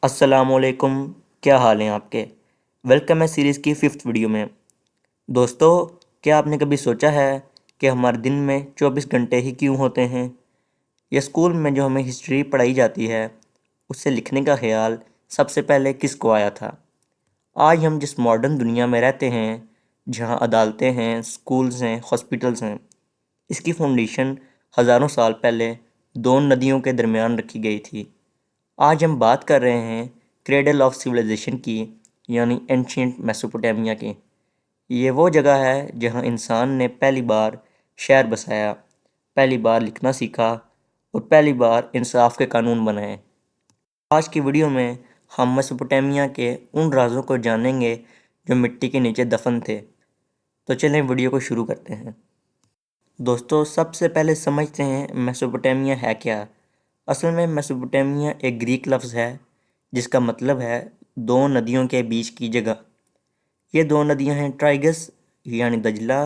السلام علیکم، کیا حال ہیں آپ کے؟ ویلکم ہے سیریز کی 5th ویڈیو میں۔ دوستو، کیا آپ نے کبھی سوچا ہے کہ ہمارے دن میں 24 گھنٹے ہی کیوں ہوتے ہیں؟ یا اسکول میں جو ہمیں ہسٹری پڑھائی جاتی ہے اس سے لکھنے کا خیال سب سے پہلے کس کو آیا تھا؟ آج ہم جس ماڈرن دنیا میں رہتے ہیں، جہاں عدالتیں ہیں، اسکولز ہیں، ہاسپٹلز ہیں، اس کی فاؤنڈیشن ہزاروں سال پہلے دو ندیوں کے درمیان رکھی گئی تھی۔ آج ہم بات کر رہے ہیں کریڈل آف سویلائزیشن کی، یعنی اینشینٹ میسوپوٹیمیا کی۔ یہ وہ جگہ ہے جہاں انسان نے پہلی بار شہر بسایا، پہلی بار لکھنا سیکھا اور پہلی بار انصاف کے قانون بنائے۔ آج کی ویڈیو میں ہم میسوپوٹیمیا کے ان رازوں کو جانیں گے جو مٹی کے نیچے دفن تھے۔ تو چلیں ویڈیو کو شروع کرتے ہیں۔ دوستو، سب سے پہلے سمجھتے ہیں میسوپوٹیمیا ہے کیا۔ اصل میں میسوپوٹیمیا ایک گریک لفظ ہے جس کا مطلب ہے دو ندیوں کے بیچ کی جگہ۔ یہ دو ندیاں ہیں ٹرائگس یعنی دجلہ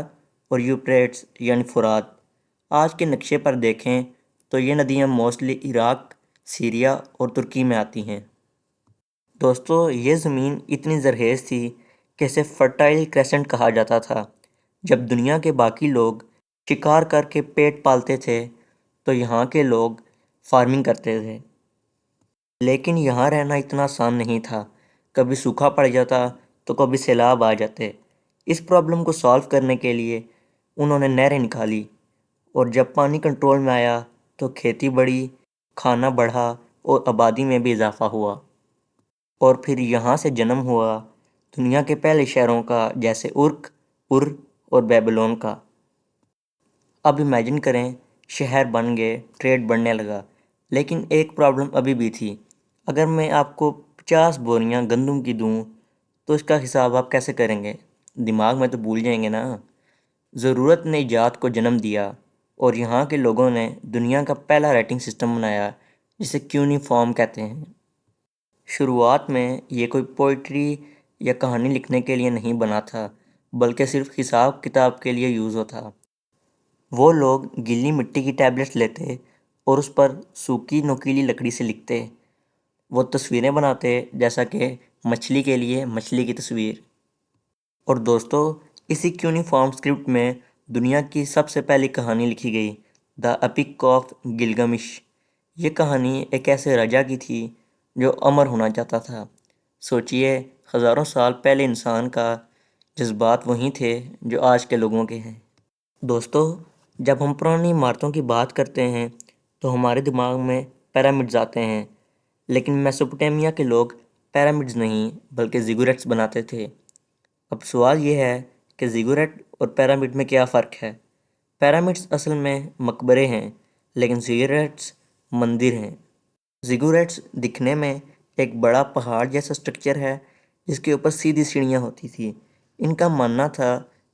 اور یوپریٹس یعنی فرات۔ آج کے نقشے پر دیکھیں تو یہ ندیاں موسٹلی عراق، سیریا اور ترکی میں آتی ہیں۔ دوستو، یہ زمین اتنی زرخیز تھی کہ اسے فرٹائل کریسنٹ کہا جاتا تھا۔ جب دنیا کے باقی لوگ شکار کر کے پیٹ پالتے تھے تو یہاں کے لوگ فارمنگ کرتے تھے۔ لیکن یہاں رہنا اتنا آسان نہیں تھا، کبھی سوکھا پڑ جاتا تو کبھی سیلاب آ جاتے۔ اس پرابلم کو سالو کرنے کے لیے انہوں نے نہریں نکالی، اور جب پانی کنٹرول میں آیا تو کھیتی بڑھی، کھانا بڑھا اور آبادی میں بھی اضافہ ہوا۔ اور پھر یہاں سے جنم ہوا دنیا کے پہلے شہروں کا، جیسے ارک، ار اور بیبلون کا۔ اب امیجن کریں، شہر بن گئے، ٹریڈ بڑھنے لگا، لیکن ایک پرابلم ابھی بھی تھی۔ اگر میں آپ کو 50 بوریاں گندم کی دوں تو اس کا حساب آپ کیسے کریں گے؟ دماغ میں تو بھول جائیں گے نا۔ ضرورت نے ایجاد کو جنم دیا اور یہاں کے لوگوں نے دنیا کا پہلا رائٹنگ سسٹم بنایا جسے کیونیفارم کہتے ہیں۔ شروعات میں یہ کوئی پوئٹری یا کہانی لکھنے کے لیے نہیں بنا تھا، بلکہ صرف حساب کتاب کے لیے یوز ہوتا۔ وہ لوگ گلی مٹی کی ٹیبلٹس لیتے اور اس پر سوکھی نوکیلی لکڑی سے لکھتے۔ وہ تصویریں بناتے، جیسا کہ مچھلی کے لیے مچھلی کی تصویر۔ اور دوستو، اسی کیونیفارم اسکرپٹ میں دنیا کی سب سے پہلی کہانی لکھی گئی، دا ایپک آف گلگمش۔ یہ کہانی ایک ایسے راجا کی تھی جو امر ہونا چاہتا تھا۔ سوچئے، ہزاروں سال پہلے انسان کا جذبات وہی تھے جو آج کے لوگوں کے ہیں۔ دوستو، جب ہم پرانی عمارتوں کی بات کرتے ہیں تو ہمارے دماغ میں پیرامڈز آتے ہیں، لیکن میسوپوٹیمیا کے لوگ پیرامڈز نہیں بلکہ زیگوریٹس بناتے تھے۔ اب سوال یہ ہے کہ زیگوریٹ اور پیرامڈ میں کیا فرق ہے؟ پیرامڈز اصل میں مقبرے ہیں، لیکن زیگوریٹس مندر ہیں۔ زیگوریٹس دکھنے میں ایک بڑا پہاڑ جیسا سٹرکچر ہے جس کے اوپر سیدھی سیڑھیاں ہوتی تھی۔ ان کا ماننا تھا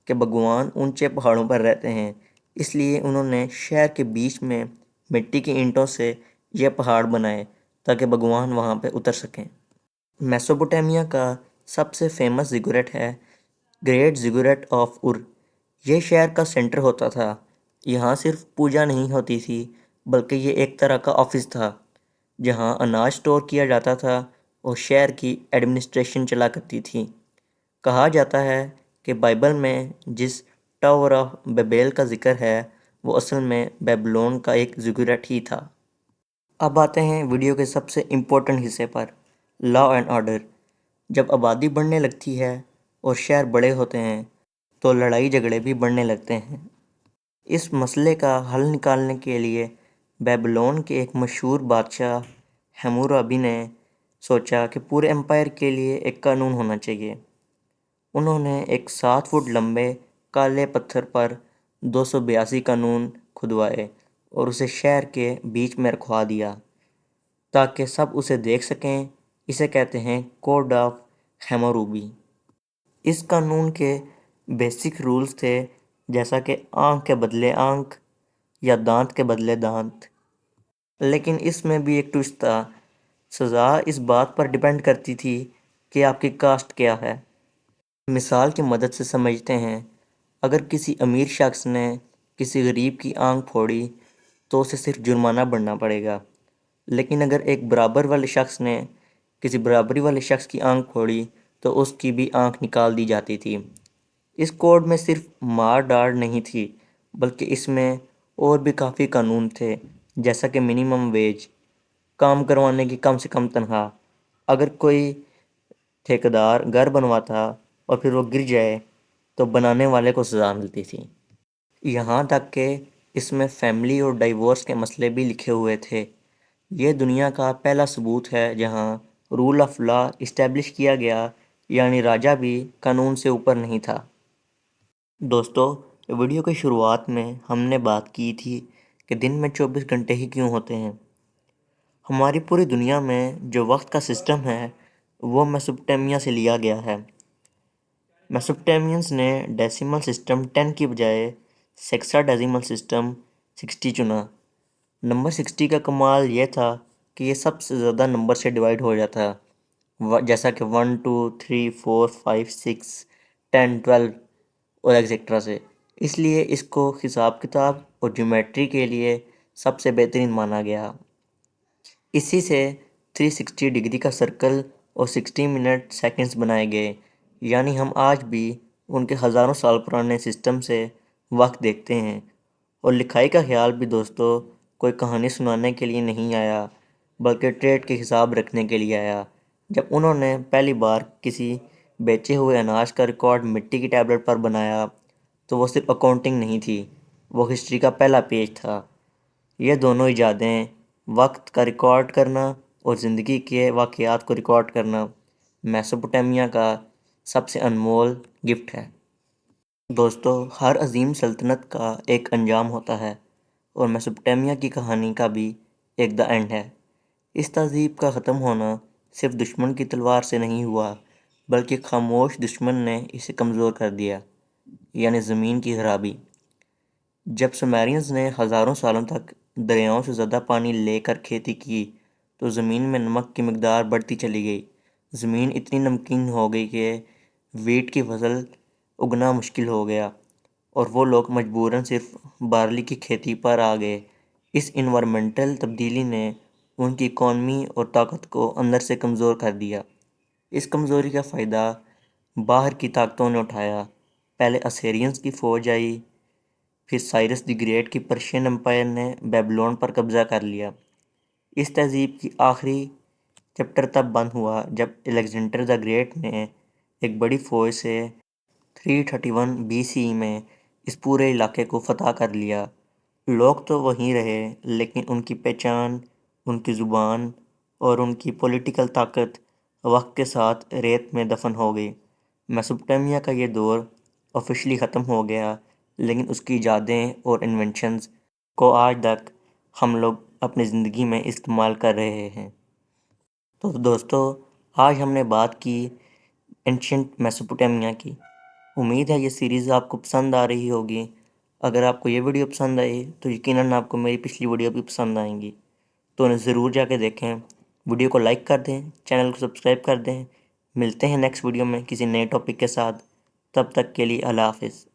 کہ بھگوان اونچے پہاڑوں پر رہتے ہیں، اس لیے انہوں نے شہر کے بیچ میں مٹی کی اینٹوں سے یہ پہاڑ بنائے تاکہ بھگوان وہاں پہ اتر سکیں۔ میسوپوٹیمیا کا سب سے فیمس زیگوریٹ ہے گریٹ زیگوریٹ آف ار۔ یہ شہر کا سینٹر ہوتا تھا۔ یہاں صرف پوجا نہیں ہوتی تھی بلکہ یہ ایک طرح کا آفس تھا جہاں اناج سٹور کیا جاتا تھا اور شہر کی ایڈمنسٹریشن چلا کرتی تھی۔ کہا جاتا ہے کہ بائبل میں جس ٹاور آف بیبیل کا ذکر ہے وہ اصل میں بیبلون کا ایک زیگوریٹ ہی تھا۔ اب آتے ہیں ویڈیو کے سب سے امپورٹنٹ حصے پر، لا اینڈ آرڈر۔ جب آبادی بڑھنے لگتی ہے اور شہر بڑے ہوتے ہیں تو لڑائی جھگڑے بھی بڑھنے لگتے ہیں۔ اس مسئلے کا حل نکالنے کے لیے بیبلون کے ایک مشہور بادشاہ ہمورابی نے سوچا کہ پورے امپائر کے لیے ایک قانون ہونا چاہیے۔ انہوں نے ایک 7 فٹ لمبے کالے پتھر پر 282 قانون کھدوائے اور اسے شہر کے بیچ میں رکھوا دیا تاکہ سب اسے دیکھ سکیں۔ اسے کہتے ہیں کوڈ آف ہیموروبی۔ اس قانون کے بیسک رولز تھے، جیسا کہ آنکھ کے بدلے آنکھ یا دانت کے بدلے دانت۔ لیکن اس میں بھی ایک ٹوسٹ تھا، سزا اس بات پر ڈیپینڈ کرتی تھی کہ آپ کی کاسٹ کیا ہے۔ مثال کی مدد سے سمجھتے ہیں، اگر کسی امیر شخص نے کسی غریب کی آنکھ پھوڑی تو اسے صرف جرمانہ بھرنا پڑے گا، لیکن اگر ایک برابر والے شخص نے کسی برابری والے شخص کی آنکھ پھوڑی تو اس کی بھی آنکھ نکال دی جاتی تھی۔ اس کوڈ میں صرف مار ڈاڑ نہیں تھی، بلکہ اس میں اور بھی کافی قانون تھے، جیسا کہ منیمم ویج، کام کروانے کی کم سے کم تنخواہ، اگر کوئی ٹھیکیدار گھر بنواتا اور پھر وہ گر جائے تو بنانے والے کو سزا ملتی تھی۔ یہاں تک کہ اس میں فیملی اور ڈائیورس کے مسئلے بھی لکھے ہوئے تھے۔ یہ دنیا کا پہلا ثبوت ہے جہاں رول آف لا اسٹیبلش کیا گیا، یعنی راجا بھی قانون سے اوپر نہیں تھا۔ دوستو، ویڈیو کی شروعات میں ہم نے بات کی تھی کہ دن میں 24 گھنٹے ہی کیوں ہوتے ہیں۔ ہماری پوری دنیا میں جو وقت کا سسٹم ہے وہ میسوپوٹیمیا سے لیا گیا ہے۔ میسوپوٹیمینز نے ڈیسیمل سسٹم 10 کی بجائے سیکسا ڈیسیمل سسٹم 60 چنا۔ نمبر 60 کا کمال یہ تھا کہ یہ سب سے زیادہ نمبر سے ڈیوائڈ ہو جاتا، جیسا کہ 1 2 3 4 5 6 10 12 اور ایگزیکٹرا سے۔ اس لیے اس کو حساب کتاب اور جیومیٹری کے لیے سب سے بہترین مانا گیا۔ اسی سے 360 ڈگری کا سرکل اور 60 منٹ سیکنڈز بنائے گئے، یعنی ہم آج بھی ان کے ہزاروں سال پرانے سسٹم سے وقت دیکھتے ہیں۔ اور لکھائی کا خیال بھی دوستو کوئی کہانی سنانے کے لیے نہیں آیا، بلکہ ٹریڈ کے حساب رکھنے کے لیے آیا۔ جب انہوں نے پہلی بار کسی بیچے ہوئے اناج کا ریکارڈ مٹی کی ٹیبلٹ پر بنایا تو وہ صرف اکاؤنٹنگ نہیں تھی، وہ ہسٹری کا پہلا پیج تھا۔ یہ دونوں ایجادیں، وقت کا ریکارڈ کرنا اور زندگی کے واقعات کو ریکارڈ کرنا، میسوپوٹیمیا کا سب سے انمول گفٹ ہے۔ دوستو، ہر عظیم سلطنت کا ایک انجام ہوتا ہے، اور میسوپوٹیمیا کی کہانی کا بھی ایک دا اینڈ ہے۔ اس تہذیب کا ختم ہونا صرف دشمن کی تلوار سے نہیں ہوا، بلکہ خاموش دشمن نے اسے کمزور کر دیا، یعنی زمین کی خرابی۔ جب سومیرینز نے ہزاروں سالوں تک دریاؤں سے زیادہ پانی لے کر کھیتی کی تو زمین میں نمک کی مقدار بڑھتی چلی گئی۔ زمین اتنی نمکین ہو گئی کہ ویٹ کی فصل اگنا مشکل ہو گیا، اور وہ لوگ مجبوراً صرف بارلی کی کھیتی پر آ گئے۔ اس انوائرمنٹل تبدیلی نے ان کی اکانومی اور طاقت کو اندر سے کمزور کر دیا۔ اس کمزوری کا فائدہ باہر کی طاقتوں نے اٹھایا۔ پہلے اسیرینز کی فوج آئی، پھر سائرس دی گریٹ کی پرشین امپائر نے بیبلون پر قبضہ کر لیا۔ اس تہذیب کی آخری چیپٹر تب بند ہوا جب الیگزینڈر دا گریٹ نے ایک بڑی فوج سے 331 BCE میں اس پورے علاقے کو فتح کر لیا۔ لوگ تو وہیں رہے، لیکن ان کی پہچان، ان کی زبان اور ان کی پولیٹیکل طاقت وقت کے ساتھ ریت میں دفن ہو گئی۔ میسوپوٹیمیا کا یہ دور آفیشلی ختم ہو گیا، لیکن اس کی ایجادیں اور انوینشنز کو آج تک ہم لوگ اپنی زندگی میں استعمال کر رہے ہیں۔ تو دوستو، آج ہم نے بات کی اینشینٹ میسوپوٹیمیا کی۔ امید ہے یہ سیریز آپ کو پسند آ رہی ہوگی۔ اگر آپ کو یہ ویڈیو پسند آئی تو یقیناً آپ کو میری پچھلی ویڈیو بھی پسند آئیں گی، تو انہیں ضرور جا کے دیکھیں۔ ویڈیو کو لائک کر دیں، چینل کو سبسکرائب کر دیں۔ ملتے ہیں نیکسٹ ویڈیو میں کسی نئے ٹاپک کے ساتھ، تب تک کے لیے اللہ حافظ۔